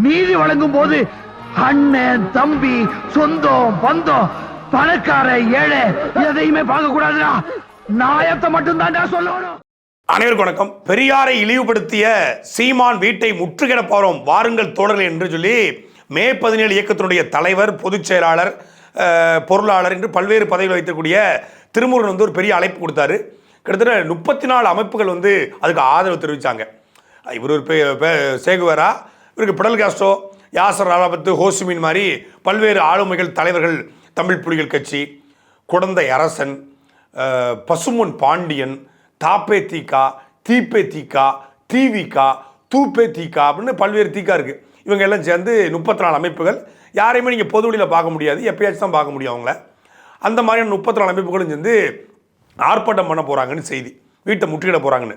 நீதி வழங்கும் போது அண்ணன் தம்பி சொந்தம் பந்தம் பணக்கார ஏழை எதையுமே பார்க்க கூடாதுடா. நாயத்தை மட்டும் தான் சொல்லணும். அனைவருக்கும் வணக்கம். பெரியாரை இழிவுபடுத்திய சீமான் வீட்டை முற்றுகிட போறோம் வாருங்கள் தோழர்கள் என்று சொல்லி மே 17 இயக்கத்தினுடைய தலைவர், பொதுச் செயலாளர், பொருளாளர் என்று பல்வேறு பதவிகள் வைத்திருக்கூடிய திருமுருகன் ஒரு பெரிய அழைப்பு கொடுத்தாரு. கிட்டத்தட்ட 34 அமைப்புகள் அதுக்கு ஆதரவு தெரிவித்தாங்க. இவர் ஒரு சேகுவரா, இவருக்கு Fidel Castro, Yasser Arafat, Ho Chi Minh மாதிரி பல்வேறு ஆளுமைகள், தலைவர்கள், தமிழ் புலிகள் கட்சி, குடந்தை அரசன், பசுமுன் பாண்டியன், தாப்பே தீக்கா, தீப்பே தீக்கா, தீவிகா, தூப்பே தீக்கா அப்படின்னு பல்வேறு தீக்கா இருக்குது. இவங்க எல்லாம் சேர்ந்து 34 அமைப்புகள். யாரையுமே நீங்கள் பொது வழியில் பார்க்க முடியாது, எப்பயாச்சும் தான் பார்க்க முடியும் அவங்கள. அந்த மாதிரியான 34 அமைப்புகளும் சேர்ந்து ஆர்ப்பாட்டம் பண்ண போகிறாங்கன்னு செய்தி. வீட்டை முற்றுகிட போகிறாங்கன்னு.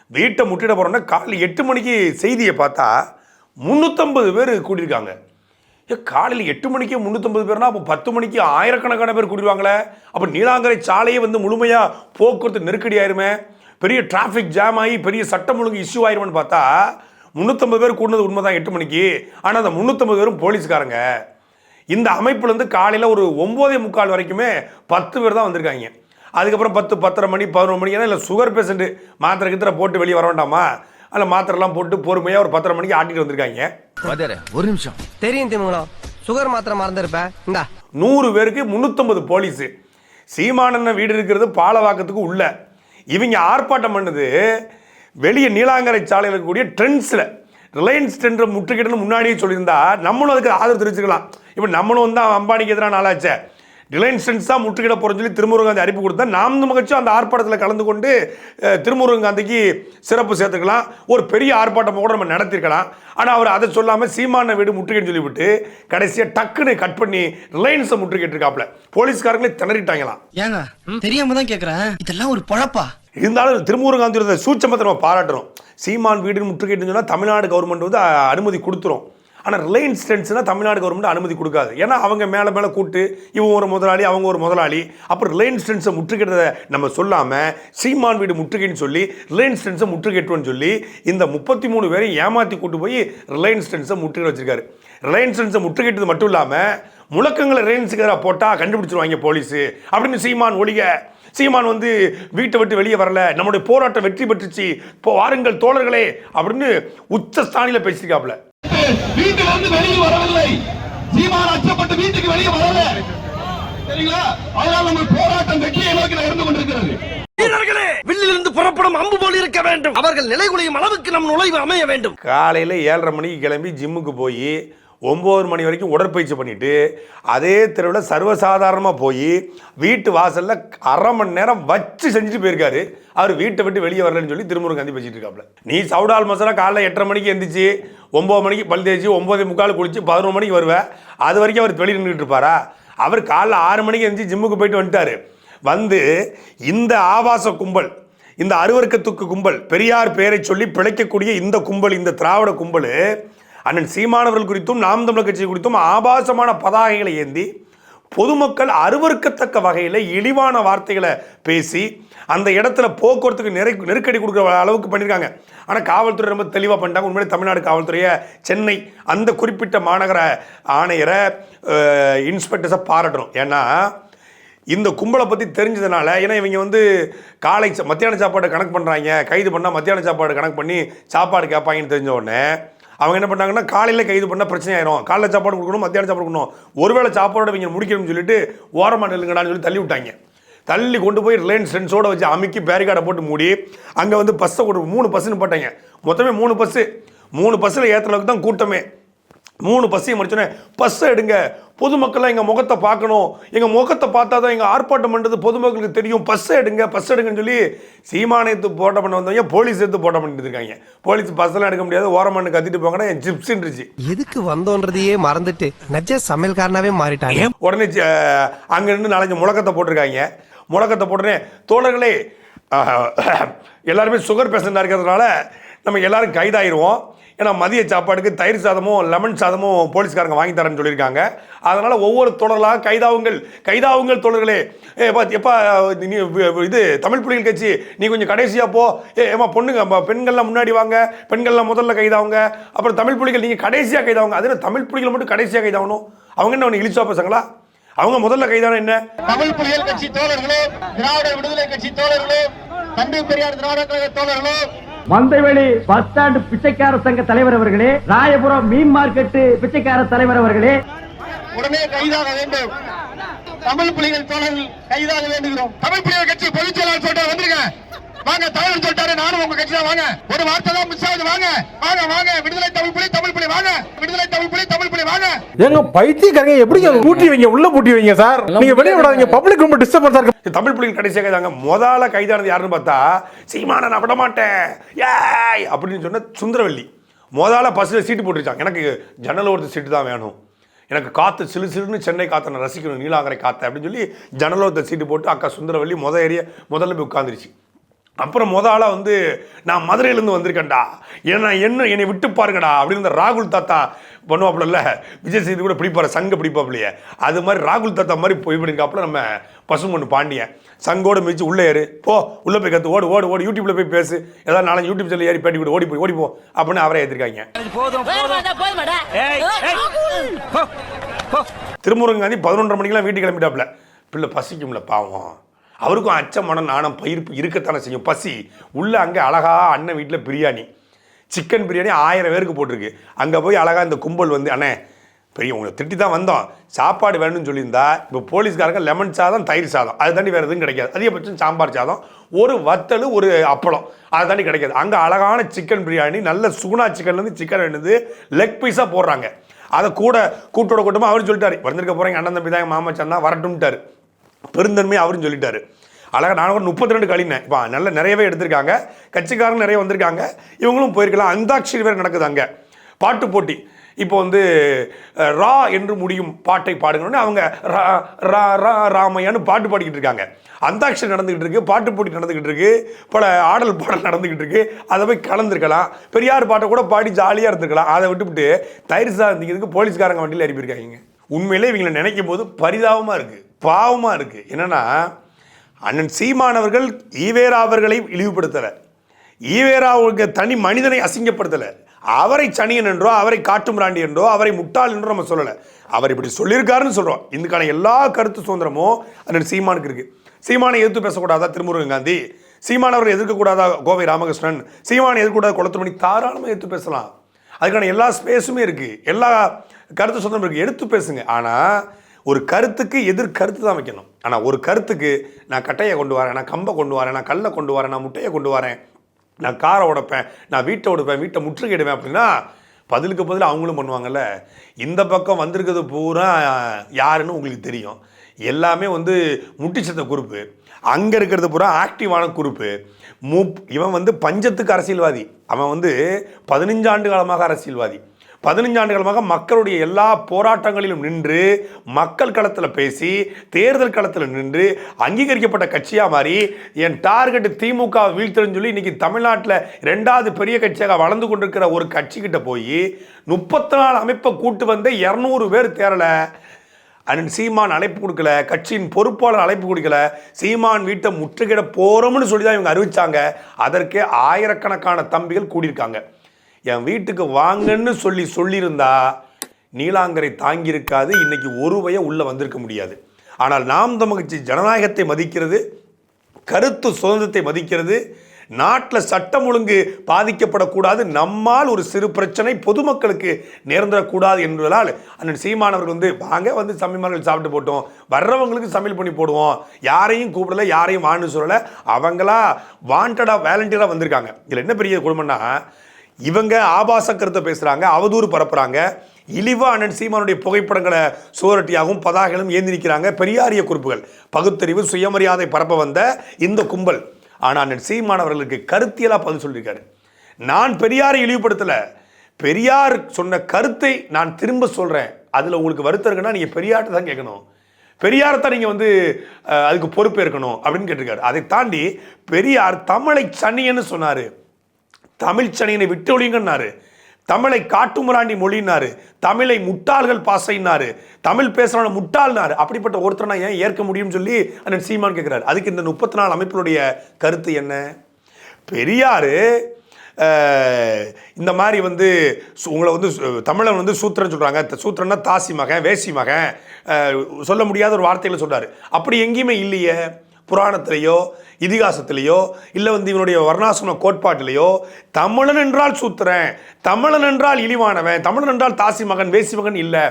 வீட்டை முற்றுகிட போகிறோன்னா காலையில் 8 மணிக்கு செய்தியை பார்த்தா 350 பேர் கூட்டியிருக்காங்க. காலையில் 8 மணிக்கு 350 பேர்னா அப்போ 10 மணிக்கு ஆயிரக்கணக்கான பேர் கூட்டிடுவாங்களே. அப்போ நீலாங்கரை சாலையே முழுமையாக போக்குவரத்து நெருக்கடி ஆயிருமே, பெரிய டிராஃபிக் ஜாம் ஆகி பெரிய சட்டம் ஒழுங்கு இஷ்யூ ஆயிருமென்னு பார்த்தா 350 பேர் கூட்டினது உண்மை தான் 8 மணிக்கு. ஆனால் அந்த 350 பேரும் போலீஸ்காரங்க. இந்த அமைப்புலேருந்து காலையில் ஒரு 9:45 வரைக்குமே 10 பேர் தான் வந்திருக்காங்க. அதுக்கப்புறம் 10, 10:30 மணி, 11 மணிக்கு ஏன்னா இல்லை சுகர் பேஷண்ட்டு மாத்திரை கித்திர போட்டு வெளியே வர வேண்டாமா, அதில் மாத்திரைலாம் போட்டு பொறுமையாக ஒரு 10:30 மணிக்கு ஆட்டிட்டு வந்திருக்காங்க. ஒரு நிமிஷம் தெரியும் திமுகலாம் சுகர் மாத்திரை மறந்துருப்பேன். 100 பேருக்கு 350 போலீஸு. சீமானண்ண வீடு இருக்கிறது பாலவாக்கத்துக்கு உள்ள. இவங்க ஆர்ப்பாட்டம் பண்ணது வெளியே நீலாங்கரை சாலையில் இருக்கக்கூடிய ட்ரெண்ட்ஸில். ரிலையன்ஸ் ட்ரெண்டை முற்றுகிடன்னு முன்னாடியே சொல்லியிருந்தா நம்மளும் அதுக்கு ஆதரவு தெரிவிச்சுக்கலாம். இப்போ நம்மளும் தான் அம்பானிக்கு எதிரான ஆளாச்சே. ரிலையன்ஸ் ட்ரெண்ட்ஸ் தான் முற்றுகிட போகிறோன்னு சொல்லி திருமுருகன் காந்தி அறிவிப்பு கொடுத்தா நாம் மகிழ்ச்சி அந்த ஆர்ப்பாட்டத்தில் கலந்து கொண்டு திருமுருகன் காந்திக்கு சிறப்பு சேர்த்துக்கலாம். ஒரு பெரிய ஆர்ப்பாட்டம் கூட நம்ம நடத்திருக்கலாம். ஆனால் அவர் அதை சொல்லாமல் சீமான வீடு முற்றுகைன்னு சொல்லிவிட்டு கடைசியாக டக்குன்னு கட் பண்ணி ரிலையன்ஸை முற்றுகிட்டு இருக்காப்புல. போலீஸ்காரங்களே திணறிட்டாங்களாம். ஏங்க தெரியாம தான் கேட்குறேன், இதெல்லாம் ஒரு பழப்பா? இருந்தாலும் திருமுருகன் காந்தி சூட்சமத்தை நம்ம பாராட்டுறோம். சீமான் வீடு முற்றுகைன்னு சொன்னால் தமிழ்நாடு கவர்மெண்ட் அனுமதி கொடுத்துரும். ஆனால் ரிலையன்ஸ் ட்ரெண்ட்ஸ்னால் தமிழ்நாடு கவர்மெண்ட் அனுமதி கொடுக்காது. ஏன்னா அவங்க மேலே கூட்டு இவங்க ஒரு முதலாளி, அவங்க ஒரு முதலாளி. அப்புறம் ரிலையன்ஸ் ட்ரெண்ட்ஸை முற்றுகையிட்டதை நம்ம சொல்லாமல் சீமான் வீடு முற்றுகைன்னு சொல்லி ரிலையன்ஸ் ட்ரெண்ட்ஸை முற்றுகைட்டுன்னு சொல்லி இந்த 33 பேரையும் ஏமாற்றி கூட்டு போய் ரிலையன்ஸ் ட்ரெண்ட்ஸை முற்றுகை வச்சிருக்காரு. ரிலையன்ஸ் ட்ரெண்ட்ஸை முற்றுகையிட்டது மட்டும் இல்லாமல் முழக்கங்களை ரிலையன்ஸுக்கு எதிராக போட்டால் கண்டுபிடிச்சிருவாங்க போலீஸு அப்படின்னு சீமான் ஒழிக. சீமான் வீட்டை விட்டு வெளியே வரல, நம்முடைய போராட்டம் வெற்றி பெற்றுச்சு, இப்போ வாருங்கள் தோழர்களே அப்படின்னு உச்சஸ்தானியில் பேசியிருக்காப்புல. வீட்டுல இருந்து வெளியே வரவில்லை, சீமான் அச்சப்பட்டு வீட்டுக்கு வெளியே வரல, சரிங்களா? அதனால நம்ம போராட்டம் வெற்றியை நோக்கி நடந்து கொண்டிருக்கிறது. வீரர்களே, வில்லிலிருந்து புறப்படும் அம்பு போல் இருக்க வேண்டும். அவர்கள் நிலைகுலையும் அளவுக்கு நம் நுழைவு அமைய வேண்டும். காலையில் 7:30 மணிக்கு கிளம்பி ஜிம்முக்கு போய் 9 மணி வரைக்கும் உடற்பயிற்சி பண்ணிட்டு அதே தெருவில் சர்வசாதாரணமாக போய் வீட்டு வாசலில் அரை மணி நேரம் வச்சு செஞ்சுட்டு போயிருக்காரு. அவர் வீட்டை விட்டு வெளியே வரலன்னு சொல்லி திருமுருகன் காந்தி பேசிட்டு இருக்காப்புல. நீ சவுடால் மசாலா காலைல 8:30 மணிக்கு எந்திரிச்சு 9 மணிக்கு பல் தேய்ச்சி 9:45 குளிச்சு 11 மணிக்கு வருவேன். அது வரைக்கும் அவர் வெளியே நின்றுட்டு இருப்பாரா? அவர் காலைல 6 மணிக்கு எந்திரிச்சு ஜிம்முக்கு போயிட்டு வந்துட்டாரு. இந்த ஆபாச கும்பல், இந்த அருவர்க்கத்துக்கு கும்பல், பெரியார் பெயரை சொல்லி பிழைக்கக்கூடிய இந்த கும்பல், இந்த திராவிட கும்பல் அண்ணன் சீமானவர்கள் குறித்தும் நாம் தமிழர் கட்சி குறித்தும் ஆபாசமான பதாகைகளை ஏந்தி பொதுமக்கள் அருவருக்கத்தக்க வகையில் இழிவான வார்த்தைகளை பேசி அந்த இடத்துல போக்குவரத்துக்கு நெருக்கடி கொடுக்குற அளவுக்கு பண்ணியிருக்காங்க. ஆனால் காவல்துறை ரொம்ப தெளிவாக பண்ணிட்டாங்க. உண்மையிலே தமிழ்நாடு காவல்துறையை, சென்னை அந்த குறிப்பிட்ட மாநகர ஆணையரை, இன்ஸ்பெக்டர்ஸை பாராட்டணும். ஏன்னா இந்த கும்பலை பற்றி தெரிஞ்சதுனால, ஏன்னா இவங்க காலை மத்தியான சாப்பாடு கணக்கு பண்ணுறாங்க, கைது பண்ணால் மத்தியான சாப்பாடு கணக்கு பண்ணி சாப்பாடு கேட்பாங்கன்னு தெரிஞ்ச உடனே அவங்க என்ன பண்ணாங்கன்னா காலையில் கைது பண்ணால் பிரச்சனை ஆயிரும், காலைல சாப்பாடு கொடுக்கணும், மத்தியான சாப்பாடு கொடுக்கணும், ஒருவேளை சாப்பாடோட இவங்க முடிக்கணும்னு சொல்லிட்டு ஓரமாக நில்லுங்கடான்னு சொல்லி தள்ளி விட்டாங்க. தள்ளி கொண்டு போய் ரிலையன்ஸ் ட்ரெண்ட்ஸோடு வச்சு அமுக்கி பேரிகார்டை போட்டு மூடி அங்கே பஸ்ஸை கொண்டு 3 பஸ்ஸுன்னு போட்டாங்க. மொத்தமே 3 பஸ்ஸில் ஏற்றுற அளவுக்கு தான் கூட்டமே. 3 பஸ்ஸையும் முடிச்சோன்னே பஸ்ஸை எடுங்க, பொதுமக்கள்லாம் எங்கள் முகத்தை பார்க்கணும், எங்கள் முகத்தை பார்த்தா தான் எங்கள் ஆர்ப்பாட்டம் பண்ணுறது பொதுமக்களுக்கு தெரியும், பஸ்ஸை எடுங்கன்னு சொல்லி சீமானை எடுத்து போட்டோ பண்ண வந்தவங்க போலீஸ் எடுத்து போட்டோ பண்ணிட்டு இருக்காங்க. போலீஸ் பஸ்ஸெல்லாம் எடுக்க முடியாது, ஓரமானு கத்திட்டு போங்கன்னா என் ஜிப்ஸுன்றுச்சு. எதுக்கு வந்தோன்றதையே மறந்துட்டு நஜ சமையல்காரனாவே மாறிட்டாங்க. உடனே அங்கேருந்து 4 முழக்கத்தை போட்டிருக்காங்க. முழக்கத்தை போட்டோன்னே தோழர்களே எல்லாருமே சுகர் பேஷண்டாக இருக்கிறதுனால நம்ம எல்லாரும் கைதாயிருவோம், ஏன்னா மதிய சாப்பாடுக்கு தயிர் சாதமும் லெமன் சாதமும் போலீஸ்காரங்க வாங்கி தரேன்னு சொல்லியிருக்காங்க. அதனால் ஒவ்வொரு தொடர்களாக கைதாவுங்கள் தொடர்களே. எப்பா நீ இது தமிழ் புலிகள் கட்சி நீ கொஞ்சம் கடைசியாக போ. ஏமா பொண்ணுங்க பெண்கள்லாம் முன்னாடி வாங்க, பெண்கள்லாம் முதல்ல கைதாவுங்க, அப்புறம் தமிழ் புலிகள் நீங்கள் கடைசியாக கைதாவுங்க. அது தமிழ் புலிகள் மட்டும் கடைசியாக கைதாகணும்? அவங்க என்ன இழிச்சா பசங்களா? அவங்க முதல்ல கைதான என்ன? தமிழ் புலிகள் கட்சி தோழர்களோ, திராவிட விடுதலை கட்சி தோழர்களோ, தந்தை பெரியார் திராவிட கழக தோழர்களோ, மந்தைவெளி பஸ் ஸ்டாண்ட் பிச்சைக்கார சங்க தலைவர் அவர்களே, ராயபுரம் மீன் மார்க்கெட் பிச்சைக்கார தலைவர் அவர்களே, உடனே கைதாக வேண்டும். தமிழ் புலிகள் தோழர்கள் கைதாக வேண்டுகிறோம். தமிழ் புலிகள் கட்சி பொதுச் செயலாளர் சொல்லிட்டு வந்துருங்க. வாங்க, தலைவர் சொல்லிட்டாரு, நானும் உங்க கட்சி தான். வாங்க, ஒரு வார்த்தை தான் மிஸ் ஆகுது. வாங்க வாங்க வாங்க, விடுதலை தமிழ் புலி வாங்க, விடுதலை தமிழ் புலி வாங்க. ஏங்க பைத்தியக்காரங்க எப்படிங்க பூட்டி வைங்க, உள்ள பூட்டி வைங்க சார், நீங்க வெளிய விடாதீங்க, பப்ளிக் ரொம்ப டிஸ்டர்பன்ஸா இருக்கு. தமிழ் புலிகள் கடைசியாக கைதாங்க. முதல்ல கைதானது யாருன்னு பார்த்தா சீமான நான் விட மாட்டேன் ஏய் அப்படின்னு சொன்ன சுந்தரவல்லி. முதல்ல பஸ்ஸில் சீட்டு போட்டுருச்சாங்க. எனக்கு ஜன்னல் ஓரத்து சீட்டு தான் வேணும், எனக்கு காற்று சிலு சிலுன்னு சென்னை காற்றை நான் ரசிக்கணும், நீலாங்கரை காற்றை அப்படின்னு சொல்லி ஜன்னல் ஓரத்தை சீட்டு போட்டு அக்கா சுந்தரவல்லி முதல்ல போய் உட்காந்துருச்சு. அப்புறம் முதல்ல நான் மதுரையிலேருந்து வந்திருக்கேன்டா, என்னை விட்டு பாருங்கடா அப்படின்னு ராகுல் தாத்தா பண்ணுவாப்புல, விஜய் சேது கூட பிடிப்பாரு, சங்க பிடிப்பாப்புலையே, அது மாதிரி ராகுல் தாத்தா மாதிரி போய் பண்ணிருக்காப்புல நம்ம பசுமொன்று பாண்டியன். சங்கோட மிதிச்சு உள்ளே ஏறு, போ உள்ளே போய் கற்று ஓடு யூடியூப்ல போய் பேசு, ஏதாவது நாளைக்கு யூடியூப் சேனல் ஏறி பேட்டி கூட ஓடி போ அப்படின்னு அவரே ஏற்றிருக்காங்க. திருமுருகன் காந்தி 11:30 மணிக்கெல்லாம் வீட்டுக்கு கிளம்பிட்டாப்புல. பிள்ளை பசிக்கும்ல பாவம், அவருக்கும் அச்சம் மனம் நாணம் பயிர்ப்பு இருக்கத்தானே செய்யும். பசி உள்ள அங்கே அழகா அண்ணன் வீட்டில் பிரியாணி, சிக்கன் பிரியாணி 1000 பேருக்கு போட்டிருக்கு. அங்கே போய் அழகா இந்த கும்பல் அண்ணே பெரிய உங்களை திட்டி தான் வந்தோம், சாப்பாடு வேணும்னு சொல்லியிருந்தா இப்போ போலீஸ்காரங்க லெமன் சாதம் தயிர் சாதம் அதை தாண்டி வேறு எதுவும் கிடைக்காது. அதிகபட்சம் சாம்பார் சாதம், ஒரு வத்தல், ஒரு அப்பளம், அதை தாண்டி கிடைக்காது. அங்கே அழகான சிக்கன் பிரியாணி, நல்ல சுகுணா சிக்கன்லேருந்து சிக்கன் வேணுது லெக் பீஸாக போடுறாங்க. அதை கூட்டோட கூட்டமாக அவரு சொல்லிட்டாரு, வந்திருக்க போகிறேங்க அண்ணன் தம்பி தான் மாமச்சான் தான் வரட்டும்ட்டாரு, பெருந்தன்மை அவரும் சொல்லிட்டாரு. அழகாக நான் கூட 32 கழினேன். இப்போ நிறையவே எடுத்திருக்காங்க, கட்சிக்காரங்க நிறைய வந்திருக்காங்க, இவங்களும் போயிருக்கலாம். அந்தாட்சி வேறு நடக்குது அங்கே, பாட்டு போட்டி. இப்போ ரா என்று முடியும் பாட்டை பாடுங்கன்னு அவங்க ராமையான்னு பாட்டு பாடிக்கிட்டு இருக்காங்க. அந்தாட்சி நடந்துக்கிட்டு இருக்கு, பாட்டு போட்டி நடந்துக்கிட்டு இருக்கு, பல ஆடல் பாடல் நடந்துக்கிட்டு இருக்கு. அதை போய் கலந்துருக்கலாம், பெரியார் பாட்டை கூட பாடி ஜாலியாக இருந்திருக்கலாம். அதை விட்டுவிட்டு தயிர் சாதத்துக்கு போலீஸ்காரங்க வண்டியில் அனுப்பியிருக்காங்க. உண்மையிலே இவங்களை நினைக்கும் போது பரிதாபமாக இருக்குது, பாவமாக இருக்குது. என்னென்னா அண்ணன் சீமானவர்கள் ஈவேரா அவர்களை இழிவுபடுத்தலை, ஈவேராவுக்கு தனி மனிதனை அசிங்கப்படுத்தலை, அவரை சனியன் என்றோ அவரை காட்டுமிராண்டி என்றோ அவரை முட்டாள் என்றோ நம்ம சொல்லலை. அவர் இப்படி சொல்லியிருக்காருன்னு சொல்கிறோம். இதுக்கான எல்லா கருத்து சுதந்திரமும் அண்ணன் சீமானுக்கு இருக்குது. சீமானை எதிர்த்து பேசக்கூடாதா திருமுருகன் காந்தி, சீமானவர்கள் எதிர்க்கக்கூடாதா கோவை ராமகிருஷ்ணன், சீமானை எதிர்க்கக்கூடாது குளத்துமணி, தாராளமாக எடுத்து பேசலாம். அதுக்கான எல்லா ஸ்பேஸுமே இருக்குது, எல்லா கருத்து சுதந்திரம் இருக்குது, எடுத்து பேசுங்க. ஆனால் ஒரு கருத்துக்கு எதிர்கருத்து தான் வைக்கணும். ஆனால் ஒரு கருத்துக்கு நான் கட்டையை கொண்டு வரேன், நான் கம்பை கொண்டு வரேன், நான் கல்லை கொண்டு வரேன், நான் முட்டையை கொண்டு வரேன், நான் காரை உடைப்பேன், நான் வீட்டை உடைப்பேன், வீட்டை முற்றுகையிடுவேன் அப்படின்னா பதிலுக்கு பதில் அவங்களும் பண்ணுவாங்கல்ல. இந்த பக்கம் வந்திருக்கிறது பூரா யாருன்னு உங்களுக்கு தெரியும், எல்லாமே முட்டிச்சத்த குரூப்பு. அங்கே இருக்கிறது பூரா ஆக்டிவான குரூப்பு. இவன் பஞ்சத்துக்கு அரசியல்வாதி, அவன் 15 ஆண்டு காலமாக அரசியல்வாதி. 15 ஆண்டு காலமாக மக்களுடைய எல்லா போராட்டங்களிலும் நின்று, மக்கள் களத்தில் பேசி, தேர்தல் களத்தில் நின்று அங்கீகரிக்கப்பட்ட கட்சியாக மாறி, என் டார்கெட் திமுக வீழ்த்துன்னு சொல்லி இன்னைக்கு தமிழ்நாட்டில் 2வது பெரிய கட்சியாக வளர்ந்து கொண்டிருக்கிற ஒரு கட்சிக்கிட்ட போய் 34 அமைப்பை கூட்டு வந்த 200 பேர் தேரலை. அண்ணன் சீமான் அழைப்பு கொடுக்கல, கட்சியின் பொறுப்பாளர் அழைப்பு கொடுக்கல, சீமான் வீட்டை முற்றுகையிட போகிறோம்னு சொல்லி தான் இவங்க அறிவிச்சாங்க. அதற்கே ஆயிரக்கணக்கான தம்பிகள் கூடியிருக்காங்க. என் வீட்டுக்கு வாங்கன்னு சொல்லியிருந்தா நீலாங்கரை தாங்கியிருக்காது, இன்னைக்கு ஒரு வய உள்ளே வந்திருக்க முடியாது. ஆனால் நாம் தமிழ் கட்சி ஜனநாயகத்தை மதிக்கிறது, கருத்து சுதந்திரத்தை மதிக்கிறது, நாட்டில் சட்டம் ஒழுங்கு பாதிக்கப்படக்கூடாது, நம்மால் ஒரு சிறு பிரச்சனை பொதுமக்களுக்கு நேர்ந்துடக்கூடாது என்பதால் அண்ணன் சீமானவர்கள் வாங்க சமையல்மார்கள் சாப்பிட்டு போட்டோம், வர்றவங்களுக்கு சமையல் பண்ணி போடுவோம், யாரையும் கூப்பிடல, யாரையும் வான்னு சொல்லலை, அவங்களா வாண்டடாக வேலண்டியராக வந்திருக்காங்க. இதில் என்ன பெரிய குடும்பம்னா, இவங்க ஆபாச கருத்தை பேசுகிறாங்க, அவதூறு பரப்புகிறாங்க, இழிவா அண்ணன் சீமானுடைய புகைப்படங்களை சோரட்டியாகவும் பதாகைகளும் ஏந்தி நிற்கிறாங்க. பெரியாரிய குறிப்புகள், பகுத்தறிவு, சுயமரியாதை பரப்ப வந்த இந்த கும்பல். ஆனால் அண்ணன் சீமானவர்களுக்கு கருத்தியலாக பதில் சொல்லியிருக்காரு. நான் பெரியாரை இழிவுபடுத்தலை, பெரியார் சொன்ன கருத்தை நான் திரும்ப சொல்கிறேன், அதில் உங்களுக்கு வருத்தம் இருக்குன்னா நீங்கள் பெரியார்ட்ட தான் கேட்கணும், பெரியார்தான் நீங்கள் அதுக்கு பொறுப்பேற்கணும் அப்படின்னு கேட்டிருக்காரு. அதை தாண்டி பெரியார் தமிழை சனியன்னு சொன்னார், தமிழ் சனியனை விட்டு ஒழிங்கன்னாரு. தமிழை காட்டுமிராண்டி மொழினாரு, தமிழை முட்டாள்கள் பாசைனாரு, தமிழ் பேசுறவன முட்டாள்னாரு. அப்படிப்பட்ட ஒருத்தர் நான் ஏன் ஏற்க முடியும்னு சொல்லி அண்ணன் சீமான் கேட்கிறாரு. அதுக்கு இந்த 34 அமைப்பினுடைய கருத்து என்ன? பெரியாரு இந்த மாதிரி வந்து உங்களை வந்து தமிழன் வந்து சூத்திரன்னு சொல்கிறாங்க. சூத்திரன்னா தாசி மகன், வேசி மகன், சொல்ல முடியாத ஒரு வார்த்தைகளை சொல்கிறாரு. அப்படி எங்கேயுமே இல்லையே. புராணத்திலேயோ இதிகாசத்திலேயோ இல்லை வந்து இவனுடைய வர்ணாசிரம கோட்பாட்டிலேயோ தமிழன் என்றால் சூத்திரன், தமிழன் என்றால் இழிவானவன், தமிழன் என்றால் தாசி மகன், வேசி மகன் இல்லை.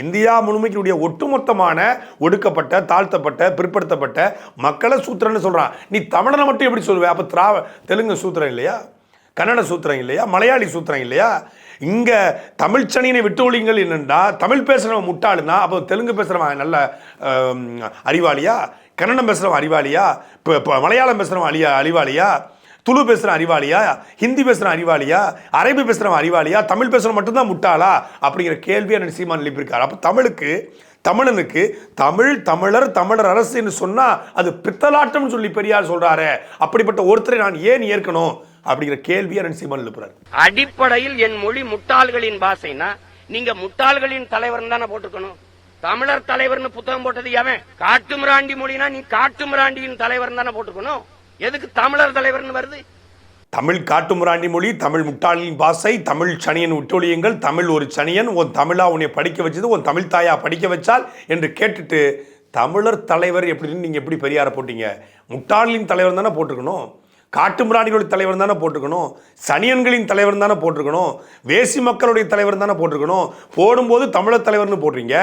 இந்தியா முழுமைக்குடைய ஒட்டுமொத்தமான ஒடுக்கப்பட்ட, தாழ்த்தப்பட்ட, பிற்படுத்தப்பட்ட மக்களை சூத்திரன்னு சொல்கிறான். நீ தமிழனை மட்டும் எப்படி சொல்லுவேன்? அப்போ தெலுங்கு சூத்திரம் இல்லையா? கன்னட சூத்திரம் இல்லையா? மலையாளி சூத்திரம் இல்லையா? இங்கே தமிழ்ச்சனியனை விட்டு ஒழிங்கள் என்னென்னா தமிழ் பேசுகிறவன் முட்டாளுன்னா அப்போ தெலுங்கு பேசுகிறவன் நல்ல அறிவாளியா? கன்னடம் பேசுகிறவன் அறிவாளியா? இப்போ மலையாளம் பேசுகிறவன் அறிவாளியா? துளு பேசுகிற அறிவாளியா? ஹிந்தி பேசுகிற அறிவாளியா? அரபி பேசுகிறவன் அறிவாளியா? தமிழ் பேசுகிற மட்டும்தான் முட்டாளா? அப்படிங்கிற கேள்வியை நான் சீமான் எழுப்பியிருக்காரு. அப்போ தமிழனுக்கு தமிழர் தமிழர் அரசு என்று சொன்னால் அது பித்தலாட்டம் சொல்லி பெரியார் சொல்கிறாரு. அப்படிப்பட்ட ஒருத்தரை நான் ஏன் ஏற்கணும் அப்படிங்கிற கேள்வியை நான் சீமான் எழுப்புறாரு. அடிப்படையில் என் மொழி முட்டாள்களின் பாஷைனா நீங்க முட்டாள்களின் தலைவர் தானே போட்டுக்கணும். தமிழர் தலைவர்னு புத்தகம் போட்டது எவன்? காட்டுமிராண்டி மொழினா நீ காட்டுமிராண்டியின் தலைவர் தானே போட்டுக்கணும். எதுக்கு தமிழர் தலைவர்னு வருது? தமிழ் காட்டுமிராண்டி மொழி, தமிழ் முட்டாளின் பாசை, தமிழ் சனியன் விட்டொழியுங்கள், தமிழ் ஒரு சனியன், உன் தமிழா உன்னை படிக்க வச்சது உன் தமிழ் தாயா படிக்க வச்சால் என்று கேட்டுட்டு தமிழர் தலைவர் எப்படின்னு நீங்க எப்படி பெரியார போட்டீங்க? முட்டாளின் தலைவர் தானே போட்டுக்கணும், காட்டுமிராண்டிகளுடைய தலைவர் தானே போட்டுக்கணும், சனியன்களின் தலைவர் தானே போட்டிருக்கணும், வேசி மக்களுடைய தலைவர் தானே போட்டிருக்கணும். போடும்போது தமிழர் தலைவர்னு போடுறீங்க.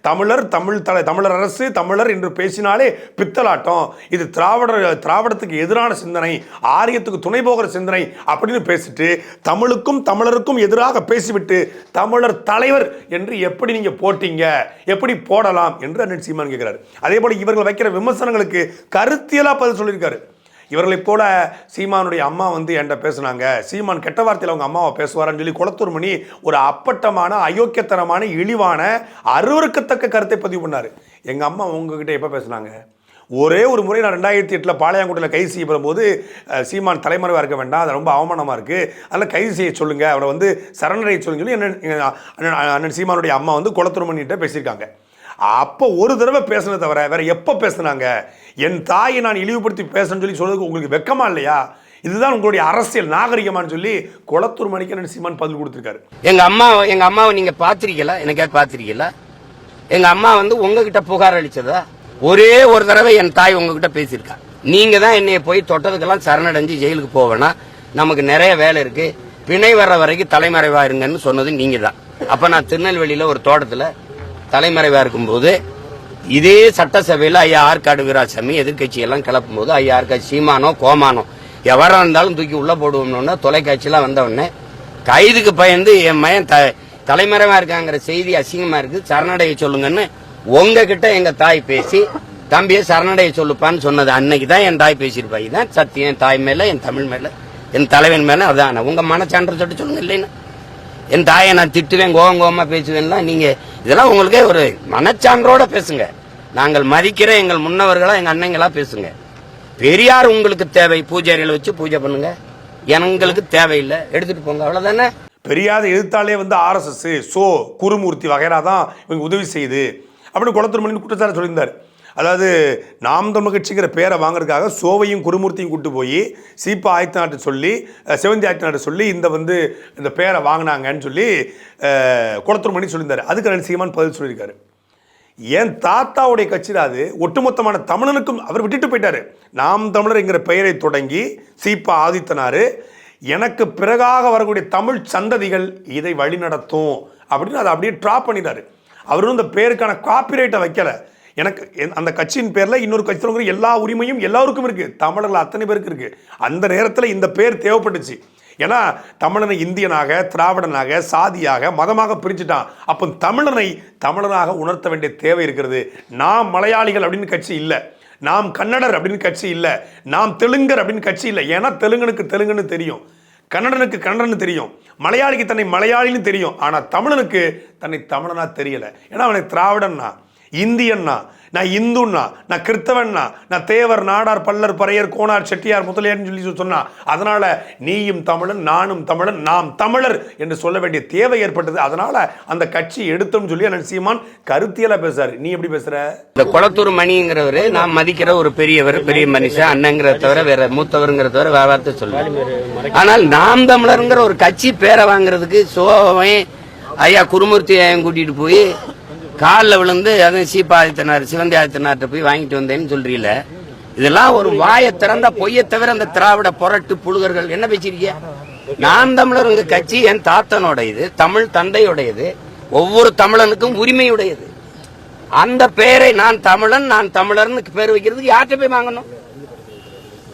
தமிழர் அரசு தமிழர் என்று பேசினாலே பித்தலாட்டம். இது திராவிடத்துக்கு எதிரான சிந்தனை, ஆரியத்துக்கு துணை போகிற சிந்தனை அப்படின்னு பேசிட்டு தமிழுக்கும் தமிழருக்கும் எதிராக பேசிவிட்டு தமிழர் தலைவர் என்று எப்படி நீங்க போட்டீங்க, எப்படி போடலாம் என்று அண்ணன் சீமான் கேட்கிறார். அதே போல இவர்கள் வைக்கிற விமர்சனங்களுக்கு கருத்தியலா பதில் சொல்லியிருக்காரு. இவர்களைப் போல சீமானுடைய அம்மா வந்து என்கிட்ட பேசுனாங்க, சீமான் கெட்ட வார்த்தையில் அவங்க அம்மாவை பேசுவாரான்னு சொல்லி குளத்தூர் மணி ஒரு அப்பட்டமான, அயோக்கியத்தனமான, இழிவான, அருவருக்கத்தக்க கருத்தை பதிவு பண்ணார். எங்கள் அம்மா உங்ககிட்ட எப்போ பேசுனாங்க? ஒரே ஒரு முறை நான் 2008 பாளையங்கோட்டையில் கைது செய்யப்படும் போது சீமான் தலைமறைவாக இருக்க வேண்டாம், அது ரொம்ப அவமானமாக இருக்குது, அதனால் கைது செய்ய சொல்லுங்கள், அவரை வந்து சரணடைய சொல்லுங்க சொல்லி அண்ணன் சீமானுடைய அம்மா வந்து குளத்தூர் மணிகிட்ட பேசியிருக்காங்க. அப்போ ஒரு தடவை பேசுனதை தவிர வேற எப்போ பேசுனாங்க? என் தாயை நான் இழிவுபடுத்தி பேசணும்னு சொல்லி சொல்றதுக்கு உங்களுக்கு வெக்கமா இல்லையா? இதுதான் உங்களுடைய அரசியல் நாகரிகமானு சொல்லி குளத்தூர் மணிக்கு சீமான் பதில் கொடுத்திருக்காரு. எங்க அம்மாவை நீங்க பாத்திருக்கீங்களா? எனக்கே பாத்திருக்கீங்களா? எங்க அம்மா வந்து உங்ககிட்ட புகார் அளிச்சதா? ஒரே ஒரு தடவை என் தாய் உங்ககிட்ட பேசியிருக்கா. நீங்க தான் என்னைய போய் தொட்டதுக்கெல்லாம் சரணடைஞ்சு ஜெயிலுக்கு போவேனா, நமக்கு நிறைய வேலை இருக்கு, பிணை வர்ற வரைக்கும் தலைமறைவா இருங்கன்னு சொன்னது நீங்க தான். அப்ப நான் திருநெல்வேலியில ஒரு தோட்டத்துல தலைமறைவா இருக்கும்போது இதே சட்டசபையில் ஐயா ஆற்காடு வீராசாமி எதிர்கட்சி எல்லாம் கிளப்பும் போது ஐயா ஆற்காடு சீமானோ கோமானோ எவரா இருந்தாலும் தூக்கி உள்ள போடுவோம்னு தொலைக்காட்சியெல்லாம் வந்தவொடனே கைதுக்கு பயந்து என் மயன் தலைமறைவா இருக்காங்கிற செய்தி அசிங்கமா இருக்கு, சரணடைய சொல்லுங்கன்னு உங்ககிட்ட எங்க தாய் பேசி தம்பியை சரணடைய சொல்லுப்பான்னு சொன்னது அன்னைக்கு தான் என் தாய் பேசியிருப்பா. இதுதான் சத்தியம். என் தாய் மேல, என் தமிழ் மேல, என் தலைவன் மேல. அதான் உங்க மனச்சான்று சொல்லிட்டு சொல்லுங்க. இல்லைன்னா என் தாயை நான் திட்டுவேன், கோவமா பேசுவேன்லாம் நீங்க இதெல்லாம் உங்களுக்கே ஒரு மனச்சான்றோட பேசுங்க. நாங்கள் மதிக்கிற எங்கள் முன்னவர்களா, எங்க அண்ணங்களா பேசுங்க. பெரியார் உங்களுக்கு தேவை, பூஜைகளை வச்சு பூஜை பண்ணுங்க, எங்களுக்கு தேவையில்லை, எடுத்துட்டு போங்க, அவ்வளவுதானே. பெரியார் எதிர்த்தாலே வந்து RSS குருமூர்த்தி வகைரா தான் இவங்க உதவி செய்யுது அப்படின்னு குளத்தூர் மணி குற்றச்சாட்டு சொல்லியிருந்தார். அதாவது நாம் தமிழ் கட்சிங்கிற பேரை வாங்குறதுக்காக சோவையும் குருமூர்த்தியும் கூட்டு போய் சீப்பா ஆயத்தநாட்டு சொல்லி, செவந்தி ஆயத்தநாட்டு சொல்லி இந்த பேரை வாங்கினாங்கன்னு சொல்லி குளத்தூர் மணி சொல்லியிருந்தார். அதுக்கு ரெண்டு சீமான் பதில் சொல்லியிருக்காரு. என் தாத்தாவுடைய கட்சி தான் அது. ஒட்டுமொத்தமான தமிழனுக்கும் அவர் விட்டுட்டு போயிட்டாரு. நாம் தமிழர் என்கிற பெயரை தொடங்கி சீப்பா ஆதித்தனாரு எனக்கு பிறகாக வரக்கூடிய தமிழ் சந்ததிகள் இதை வழிநடத்தும் அப்படின்னு அதை அப்படியே ட்ராப் பண்ணிட்டாரு. அவரும் இந்த பேருக்கான காப்பிரைட்டை வைக்கல. எனக்கு அந்த கட்சியின் பேரில் இன்னொரு கட்சியில் எல்லா உரிமையும் எல்லாருக்கும் இருக்குது, தமிழர்கள் அத்தனை பேருக்கு இருக்குது. அந்த நேரத்தில் இந்த பேர் தேவைப்பட்டுச்சு. ஏன்னா தமிழனை இந்தியனாக, திராவிடனாக, சாதியாக, மதமாக பிரிச்சுட்டான். அப்போ தமிழனாக உணர்த்த வேண்டிய தேவை இருக்கிறது. நாம் மலையாளிகள் அப்படின்னு கட்சி இல்லை, நாம் கன்னடர் அப்படின்னு கட்சி இல்லை, நாம் தெலுங்கர் அப்படின்னு கட்சி இல்லை. ஏன்னா தெலுங்கனுக்கு தெலுங்குன்னு தெரியும், கன்னடனுக்கு கன்னடன்னு தெரியும், மலையாளிக்கு தன்னை மலையாளின்னு தெரியும். ஆனால் தமிழனுக்கு தன்னை தமிழனா தெரியலை. ஏன்னா அவனை திராவிடன்னா இந்தியன்னா, நான் இந்துன்னா, நான் கிறிஸ்தவன்னா, நான் தேவர், நாடார், பல்லர், பறையர், கோனார், செட்டியார், முதலியார்னு சொல்லி சொன்னா, அதனால நீயும் தமிழன், நானும் தமிழன், நாம் தமிழர் என்று சொல்ல வேண்டிய தேவை ஏற்பட்டது. அதனால அந்த கட்சி எடுத்தோம்னு சொல்லி அண்ணன் சீமான் கருத்தியலா பேசுறாரு. நீ எப்படி பேசுற? இந்த கொளத்தூர் மணிங்கிறவரு நான் மதிக்கிற ஒரு பெரியவர், பெரிய மனுஷன், அண்ணங்கிறத தவிர வேற மூத்தவருங்கிற தவிர வேற வார்த்தை சொல்லுவேன். ஆனால் நாம் தமிழருங்கிற ஒரு கட்சி பேரை வாங்குறதுக்கு சோவை ஐயா குருமூர்த்தி ஐயன் கூட்டிட்டு போய் காலில் விழுந்து அதுவும் சீப்பா ஆதித்தனார், சிவந்தி ஆதித்தனார்ட்ட போய் வாங்கிட்டு வந்தேன்னு சொல்றீல, இதெல்லாம் ஒரு வாயை திறந்த பொய்யை தவிர அந்த திராவிட புரட்டு புழுகர்கள் என்ன பேசிருக்கிய? நாம் தமிழர் கட்சி என் தாத்தனோட இது, தமிழ் தந்தையுடையது, ஒவ்வொரு தமிழனுக்கும் உரிமையுடையது. அந்த பெயரை நான் தமிழன், நான் தமிழர்னு பேர் வைக்கிறதுக்கு யார்கிட்ட போய் வாங்கணும்?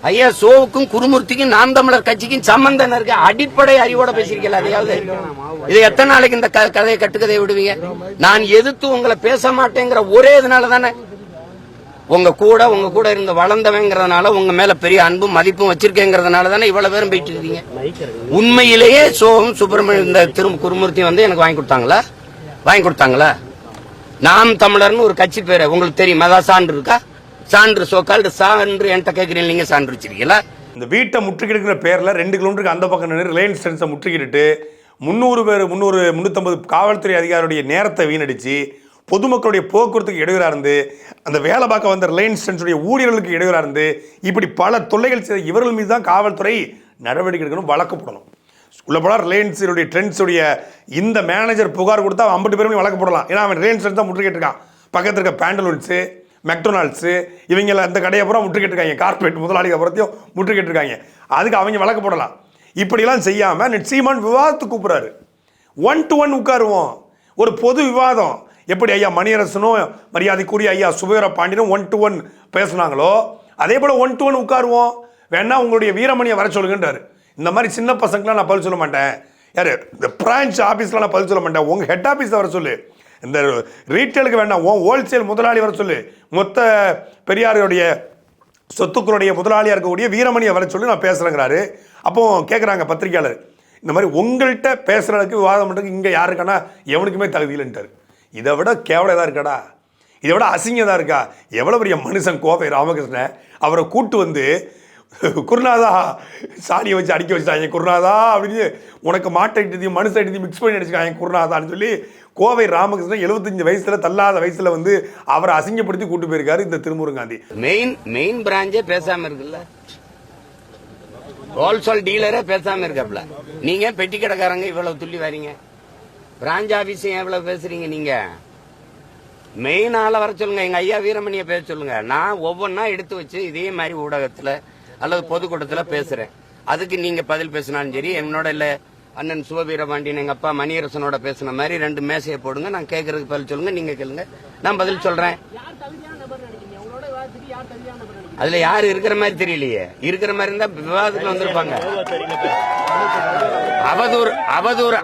ஐயா சோவுக்கும் குருமூர்த்திக்கும் நாம் தமிழர் கட்சிக்கும் சம்பந்தம் இருக்கு. அடிப்படை அறிவோட பேசிருக்கல. அதையாவது இது எத்தனை நாளைக்கு இந்த கதையை கட்டுக்கதையை விடுவீங்க? நான் எதிர்த்து உங்களை பேச மாட்டேங்கிற ஒரே இதனால தானே, உங்க கூட இருந்து வளர்ந்தவங்கிறதுனால, உங்க மேல பெரிய அன்பும் மதிப்பும் வச்சிருக்கேங்கிறதுனால தானே இவ்வளவு பேரும் போயிட்டு இருக்கீங்க. உண்மையிலேயே சோகம் சுப்பிரமணியம் இந்த குருமூர்த்தி வந்து எனக்கு வாங்கி கொடுத்தாங்களா? நாம் தமிழர்னு ஒரு கட்சி பேரை உங்களுக்கு தெரியும்? அதான் சான்று இருக்கா? சான்று சோக்கால் சான்று என்கிட்ட கேட்கிறீங்க, நீங்க சான்று வச்சிருக்கீங்களா? இந்த வீட்டை முற்றுகிடுக்கிற பேர்ல 2 கிலோமீட்டருக்கு அந்த பக்கம் நின்று ரிலையன்ஸ் ட்ரெண்ட்ஸை முற்றுகிட்டு 350 காவல்துறை அதிகாரியுடைய நேரத்தை வீணடிச்சு பொதுமக்களுடைய போக்குவரத்துக்கு இடையூறா இருந்து அந்த வேலை பார்க்க வந்த ரிலையன்ஸ் ட்ரெண்ட்ஸுடைய ஊழியர்களுக்கு இடையூறா இருந்து இப்படி பல தொல்லைகள் செய்த இவர்கள் மீது தான் காவல்துறை நடவடிக்கை எடுக்கணும், வழக்கப்படணும். உள்ள போல ரிலையன்ஸுடைய ட்ரெண்ட்ஸுடைய இந்த மேனேஜர் புகார் கொடுத்தா 50 பேரும் வழக்கப்படலாம். ஏன்னா அவன் ரிலையன்ஸ் ட்ரெண்ட்ஸ் தான் முற்றுகிட்டு இருக்கான். பக்கத்தில் இருக்க பேண்டலூன்ஸு, மெக்டொனால்ட்ஸு, இவங்கள அந்த கடையை பூரா முற்றுகிட்டு இருக்காங்க. கார்பரேட் முதலாளிகள் புறத்தையும் முற்றுகிட்டு இருக்காங்க. அதுக்கு அவங்க வழக்கு போடலாம். இப்படிலாம் செய்யாமல் சீமான் விவாதத்துக்கு கூப்பிட்றாரு. 1 to 1 உட்காருவோம், ஒரு பொது விவாதம். எப்படி ஐயா மணியரசனும் மரியாதைக்குரிய ஐயா சுபவீர பாண்டியனும் 1 to 1 பேசுனாங்களோ அதே போல் 1 to 1 உட்காருவோம். வேணா உங்களுடைய வீரமணியை வர சொல்லுங்கன்றாரு. இந்த மாதிரி சின்ன பசங்களாம் நான் பதில் சொல்ல மாட்டேன். யார் இந்த பிரான்ச் ஆஃபீஸ்லாம் நான் பதில் சொல்ல மாட்டேன். உங்கள் ஹெட் ஆஃபீஸை வர சொல்லு. இந்த ரீட்டைலுக்கு வேண்டாம், ஹோல்சேல் முதலாளி வர சொல்லு. மொத்த பெரியாருடைய சொத்துக்களுடைய முதலாளியாக இருக்கக்கூடிய வீரமணியை வர சொல்லி நான் பேசுகிறேங்கிறாரு. அப்போ கேட்குறாங்க பத்திரிகையாளர், இந்த மாதிரி உங்கள்கிட்ட பேசுகிறதுக்கு விவாதம் பண்ணுறதுக்கு இங்கே யாருக்கானா எவனுக்குமே தகுதி இல்லைன்ட்டார். இதை விட கேவலம் எதாக இருக்காடா? இதை விட அசிங்கம் தான் இருக்கா? எவ்வளோ பெரிய மனுஷன் கோவை ராமகிருஷ்ணன், அவரை கூட்டு வந்து குருநாதா சாணியை வச்சு அடிக்க வச்சுட்டாங்க. குருநாதா அப்படின்னு உனக்கு மாட்டை ஐட்டத்தையும் மனுஷ ஐட்டத்தையும் மிக்ஸ் பண்ணி அடிச்சுக்காங்க குருநாதான்னு சொல்லி கோவை ராமகிருஷ்ணன் 75 வயசுல தள்ளாத வயசுல வந்து அவரை அசிங்கப்படுத்தி கூட்டு போயிருக்காரு இந்த திருமுருகாந்தி. மெயின் பிராஞ்சே பேசாம இருக்குல்ல, ஹோல்சேல் டீலரே பேசாம இருக்காப்ல. நீங்க பெட்டி கடைக்காரங்க இவ்வளவு துள்ளி வரீங்க, பிராஞ்ச் ஆபீஸ் எவ்வளவு பேசுறீங்க? நீங்க மெயின் ஆள வர சொல்லுங்க, எங்க ஐயா வீரமணியை பேச சொல்லுங்க. நான் ஒவ்வொன்னா எடுத்து வச்சு இதே மாதிரி ஊடகத்துல அல்லது பொதுக்கூட்டத்துல பேசுறேன். அதுக்கு நீங்க பதில் பேசினாலும் சரி, என்னோட இல்ல அண்ணன் சிவவீரபாண்டியன் எங்க அப்பா மணியரசனோட பேசின மாதிரி 2 மேசையை போடுங்க, நான் கேட்கறதுக்கு பதில் சொல்லுங்க, நீங்க கேளுங்க, நான் பதில் சொல்றேன். அதுல யாரு இருக்கிற மாதிரி தெரியலையே. இருக்கிற மாதிரி இருந்தா விவாதத்துக்கு வந்திருப்பாங்க.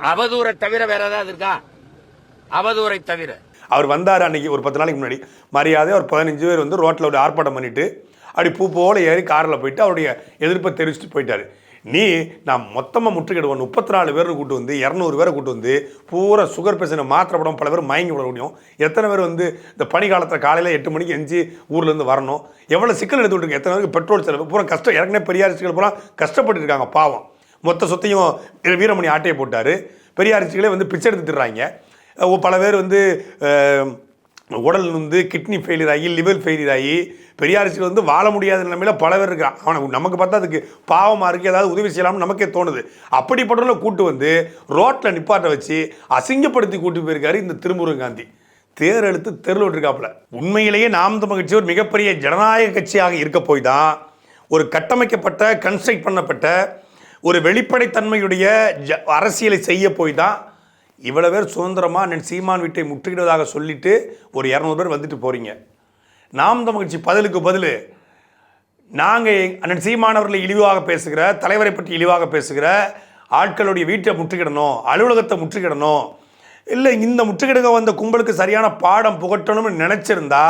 அவதூறை தவிர வேற ஏதாவது இருக்கா? அவதூறை தவிர. அவர் வந்தார் அன்னைக்கு ஒரு 10 நாளைக்கு முன்னாடி மரியாதை ஒரு 15 பேர் வந்து ரோட்டில் ஒரு ஆர்ப்பாட்டம் பண்ணிட்டு அப்படி பூ போல ஏறி காரில் போயிட்டு அவருடைய எதிர்ப்பை தெரிவிச்சுட்டு போயிட்டாரு. நான் மொத்தமாக முற்றுகிடுவோம் 34 பேர் கூட்டு வந்து 200 பேரை கூட்டு வந்து பூரா சுகர் பேஷண்ட் மாத்திரப்படம் பல பேர் மயங்கி விட முடியும். எத்தனை பேர் வந்து இந்த பனி காலத்தில் காலையில் 8 மணிக்கு எஞ்சி ஊர்லேருந்து வரணும்? எவ்வளோ சிக்கல் எடுத்துகிட்டு இருக்கு? எத்தனை பேருக்கு பெட்ரோல் செலவு பூரா கஷ்டம். ஏற்கனவே பெரியாரிச்சிகள் பூரா கஷ்டப்பட்டு இருக்காங்க பாவம். மொத்த சொத்தையும் வீரமணி ஆட்டையை போட்டார். பெரியாரிச்சிகளே வந்து பிச்சை எடுத்துடுறாங்க. பல பேர் வந்து உடல் வந்து கிட்னி ஃபெயிலியர் ஆகி லிவர் ஃபெயிலியர் ஆகி பெரியாரிச்சிகள் வந்து வாழ முடியாத நிலைமையில் பல பேர் இருக்கான். அவனுக்கு நமக்கு பார்த்தா அதுக்கு பாவமாக இருக்குது, ஏதாவது உதவி செய்யலாம்னு நமக்கே தோணுது. அப்படிப்பட்டவங்களை கூட்டு வந்து ரோட்டில் நிப்பாட்ட வச்சு அசிங்கப்படுத்தி கூட்டு போயிருக்காரு இந்த திருமுருகாந்தி. தேர் எடுத்து தெருவில் விட்டுருக்காப்புல. உண்மையிலேயே நாம் தமிழர் கட்சி ஒரு மிகப்பெரிய ஜனநாயக கட்சியாக இருக்க போய் தான் ஒரு கட்டமைக்கப்பட்ட கன்ஸ்ட்ரக்ட் பண்ணப்பட்ட ஒரு வெளிப்படைத்தன்மையுடைய அரசியலை செய்ய போய் தான் இவ்வளோ பேர் சுதந்திரமாக அண்ணன் சீமான் வீட்டை முற்றுகிடுவதாக சொல்லிட்டு ஒரு 200 பேர் வந்துட்டு போகிறீங்க. நாம் தமிழர் கட்சி பதிலுக்கு பதில் நாங்கள் அண்ணன் சீமானவர்களை இழிவாக பேசுகிற, தலைவரை பற்றி இழிவாக பேசுகிற ஆட்களுடைய வீட்டை முற்றுகிடணும், அலுவலகத்தை முற்றுகிடணும், இல்லை இந்த முற்றுகிடுக வந்த கும்பலுக்கு சரியான பாடம் புகட்டணும்னு நினச்சிருந்தா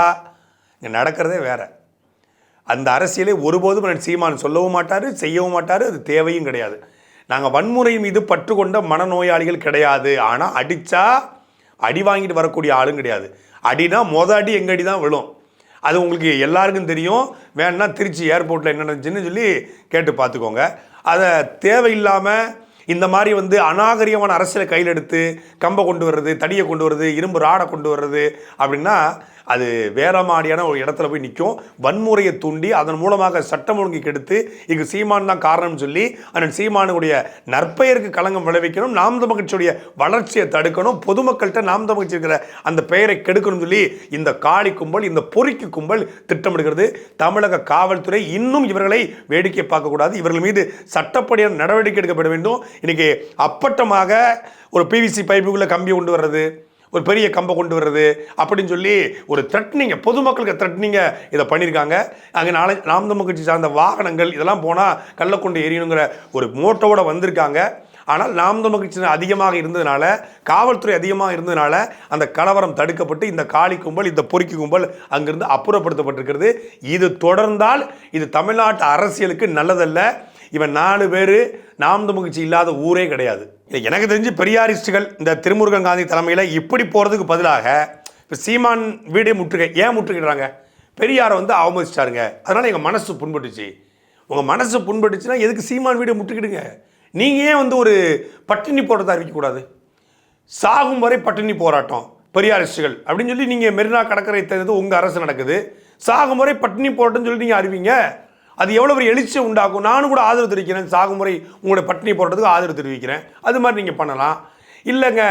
இங்கே நடக்கிறதே வேற. அந்த அரசியலை ஒருபோதும் அண்ணன் சீமான் சொல்லவும் மாட்டார், செய்யவும் மாட்டார், அது தேவையும் கிடையாது. நாங்கள் வன்முறை மீது பற்று கொண்ட மனநோயாளிகள் கிடையாது. ஆனால் அடித்தா அடி வாங்கிட்டு வரக்கூடிய ஆளும் கிடையாது. அடினா அடி எங்க அடி தான் விழும். அது உங்களுக்கு எல்லாருக்கும் தெரியும். வேணா திருச்சி ஏர்போர்ட்டில் என்ன நடந்துச்சுன்னு சொல்லி கேட்டு பார்த்துக்கோங்க. அதை தேவையில்லாமல் இந்த மாதிரி வந்து அநாகரிகமான அரசியலை கையில் எடுத்து கம்பை கொண்டு வர்றது, தடியை கொண்டு வர்றது, இரும்பு ராடை கொண்டு வர்றது அப்படின்னா அது வேற மாதிரியான ஒரு இடத்துல போய் நிற்கும். வன்முறையை தூண்டி அதன் மூலமாக சட்டம் ஒழுங்கை கெடுத்து இங்கு சீமான் தான் காரணம்னு சொல்லி அந்த சீமானுடைய நற்பெயருக்கு களங்கம் விளைவிக்கணும், நாம் தமிழர் கட்சியுடைய வளர்ச்சியை தடுக்கணும், பொதுமக்கள்கிட்ட நாம் தமிழர் கட்சி இருக்கிற அந்த பெயரை கெடுக்கணும் சொல்லி இந்த காளி கும்பல், இந்த பொறுக்கி கும்பல் திட்டமிடுகிறது. தமிழக காவல்துறை இன்னும் இவர்களை வேடிக்கை பார்க்கக்கூடாது. இவர்கள் மீது சட்டப்படியான நடவடிக்கை எடுக்கப்பட வேண்டும். இன்னைக்கு அப்பட்டமாக ஒரு பிவிசி பைப்புக்குள்ள கம்பி கொண்டு வர்றது, ஒரு பெரிய கம்பை கொண்டு வர்றது அப்படின்னு சொல்லி ஒரு த்ரெட்னிங்க, பொதுமக்களுக்கு த்ரெட்னிங்க இதை பண்ணியிருக்காங்க. அங்கே நாளை நாம் தமிழர் கட்சி சார்ந்த வாகனங்கள் இதெல்லாம் போனால் கள்ளக்கொண்டு எரியணுங்கிற ஒரு மோட்டோவோட வந்திருக்காங்க. ஆனால் நாம் தமிழர் கட்சி அதிகமாக இருந்ததுனால, காவல்துறை அதிகமாக இருந்ததுனால அந்த கலவரம் தடுக்கப்பட்டு இந்த காளி கும்பல், இந்த பொறுக்கி கும்பல் அங்கிருந்து அப்புறப்படுத்தப்பட்டிருக்கிறது. இது தொடர்ந்தால் இது தமிழ்நாட்டு அரசியலுக்கு நல்லதல்ல. இவன் 4 பேர் நாம் தமிழர் கட்சி இல்லாத ஊரே கிடையாது. எனக்கு தெரிஞ்சு பெரியாரிஸ்டுகள் இந்த திருமுருகன் காந்தி தலைமையில் இப்படி போகிறதுக்கு பதிலாக இப்போ சீமான் வீடு முற்றுகை ஏன் முற்றுகையிடுறாங்க? பெரியாரை வந்து அவமதிச்சிட்டாருங்க, அதனால் எங்கள் மனசு புண்பட்டுச்சு. உங்கள் மனசு புண்பட்டுச்சுன்னா எதுக்கு சீமான் வீடு முற்றுகிடுங்க? நீங்கள் ஏன் வந்து ஒரு பட்டினி போராட்டத்தை அறிவிக்கக்கூடாது? சாகும் வரை பட்டினி போராட்டம் பெரியாரிஸ்டுகள் அப்படின்னு சொல்லி நீங்கள் மெரினா கடற்கரை தெரிஞ்சது உங்கள் அரசு நடக்குது. சாகும் வரை பட்டினி போராட்டம்னு சொல்லி நீங்கள் அறிவிங்க. அது எவ்வளோ ஒரு எழுச்சியை உண்டாக்கும். நானும் கூட ஆதரவு தெரிவிக்கிறேன். சாகுமுறை உங்களுடைய பட்டினி போடுறதுக்கு ஆதரவு தெரிவிக்கிறேன். அது மாதிரி நீங்கள் பண்ணலாம். இல்லைங்க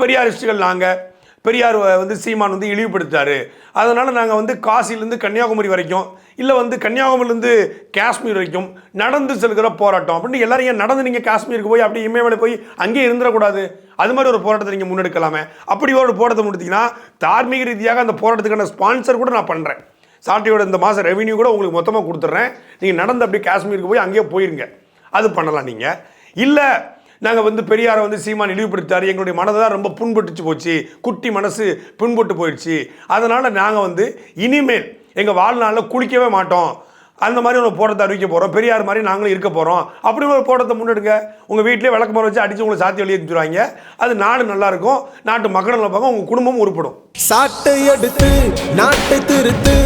பெரியாரிஸ்டுகள் நாங்கள் பெரியார் வந்து சீமான் வந்து இழிவுபடுத்தாரு, அதனால் நாங்கள் வந்து காசிலேருந்து கன்னியாகுமரி வரைக்கும், இல்லை வந்து கன்னியாகுமரியிலேருந்து காஷ்மீர் வரைக்கும் நடந்து செல்கிற போராட்டம் அப்படின்னு எல்லாரும் ஏன் நடந்து நீங்கள் காஷ்மீருக்கு போய் அப்படி இமயமலை போய் அங்கேயே இருந்துடக்கூடாது? அது மாதிரி ஒரு போராட்டத்தை நீங்கள் முன்னெடுக்கலாமே. அப்படி ஒரு போராட்டத்தை முடித்தீங்கன்னா தார்மீக ரீதியாக அந்த போராட்டத்துக்கான ஸ்பான்சர் கூட நான் பண்ணுறேன். சாட்டையோட இந்த மாதம் ரெவன்யூ கூட உங்களுக்கு மொத்தமாக கொடுத்துட்றேன். நீங்கள் நடந்து அப்படியே காஷ்மீருக்கு போய் அங்கேயே போயிருங்க. அது பண்ணலாம். நீங்கள் இல்லை நாங்கள் வந்து பெரியாரை வந்து சீமான் இழிவுபடுத்தாரு, எங்களுடைய மனதை தான் ரொம்ப புண்பட்டுச்சு போச்சு, குட்டி மனசு புண்பட்டு போயிடுச்சு, அதனால் நாங்கள் வந்து இனிமேல் எங்கள் வாழ்நாளில் குளிக்கவே மாட்டோம், அந்த மாதிரி ஒரு போராட்டத்தை அறிவிக்க போகிறோம், பெரியார் மாதிரி நாங்களும் இருக்க போகிறோம் அப்படி ஒரு போராட்டத்தை முன்னெடுங்க. உங்கள் வீட்டிலே விளக்கு மரம் வச்சு அடித்து உங்களை சாத்தி வெளியே எடுத்துருவாங்க. அது நாடு நல்லாயிருக்கும், நாட்டு மக்கள் நல்லா பார்க்க, உங்கள் குடும்பமும் உருப்படும். சாட்டை எடுத்து நாட்டை திருத்து